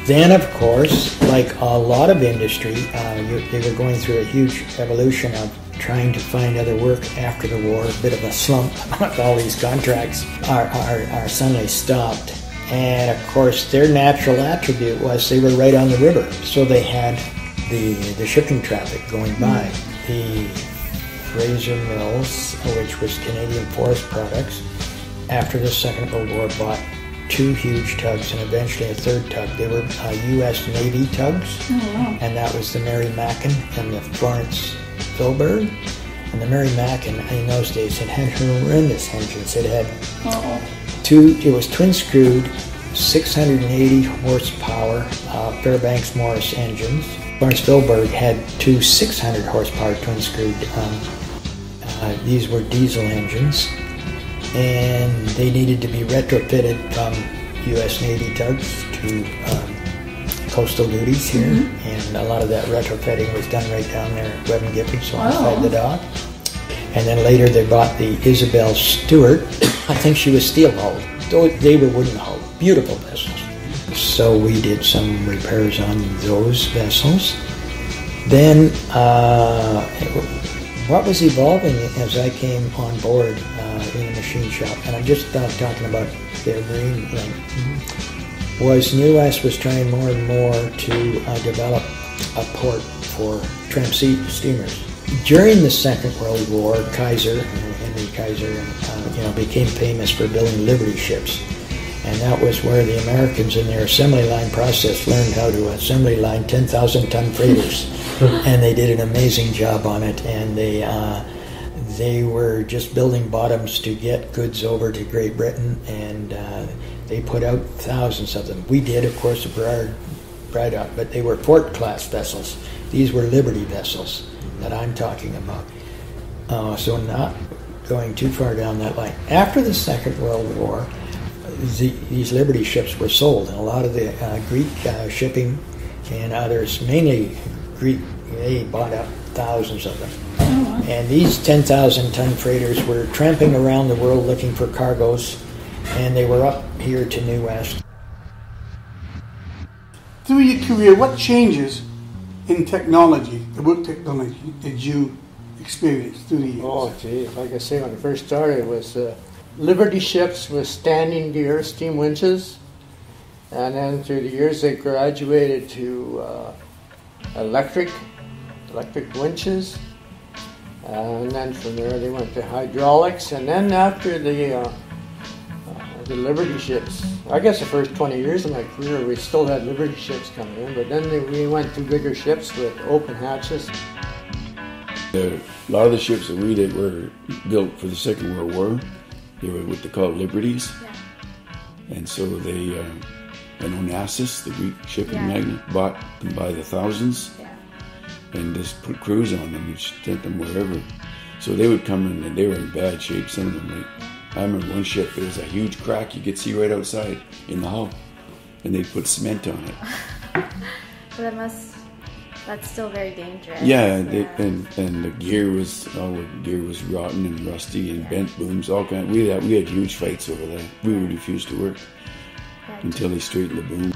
Then, of course, like a lot of industry, they were going through a huge evolution of trying to find other work after the war. A bit of a slump with all these contracts are suddenly stopped. And of course, their natural attribute was they were right on the river, so they had the shipping traffic going by. The Fraser Mills, which was Canadian Forest Products, after the Second World War bought 2 huge tugs and eventually a 3rd tug. They were U.S. Navy tugs, and that was the Mary Mackin and the Florence Filberg. And the Mary Mackin in those days had horrendous engines. It had it was twin-screwed, 680 horsepower Fairbanks Morris engines. Florence Filberg had 2 600 horsepower twin-screwed. These were diesel engines, and they needed to be retrofitted from U.S. Navy tugs to coastal duties here, and a lot of that retrofitting was done right down there at Webb and Gifford, alongside the dock. And then later they bought the Isabel Stewart. I think she was steel-hulled. They were wooden-hulled. Beautiful vessels. So we did some repairs on those vessels. Then what was evolving as I came on board in the machine shop, and I'm just talking about the marine link, was New West was trying more and more to develop a port for tramp steamers. During the Second World War, Henry Kaiser, became famous for building Liberty ships. And that was where the Americans in their assembly line process learned how to assembly line 10,000-ton freighters. And they did an amazing job on it. And they were just building bottoms to get goods over to Great Britain. And they put out thousands of them. We did, of course, the Braddock, but they were Fort-class vessels. These were Liberty vessels that I'm talking about. So not going too far down that line. After the Second World War, these Liberty ships were sold, and a lot of the Greek shipping and others, mainly Greek, they bought up thousands of them. And these 10,000-ton freighters were tramping around the world looking for cargoes, and they were up here to New West. Through your career, what changes in technology, the work technology, did you experience through the years? Oh, gee, like I say, when I first started, it was Liberty ships with standing gear, steam winches, and then through the years they graduated to electric winches, and then from there they went to hydraulics, and then after the Liberty ships, I guess the first 20 years of my career we still had Liberty ships coming in, but then we went to bigger ships with open hatches. A lot of the ships that we did were built for the Second World War. They were what they call Liberties. Yeah. And so they, Onassis, the Greek shipping magnate, bought them by the thousands and just put crews on them and sent them wherever. So they would come in and they were in bad shape, some of them. I remember one ship, there was a huge crack you could see right outside in the hull, and they put cement on it. That's still very dangerous. Yeah, and the gear was rotten and rusty and bent booms, all kind. We had huge fights over that. We would refuse to work until they straightened the boom.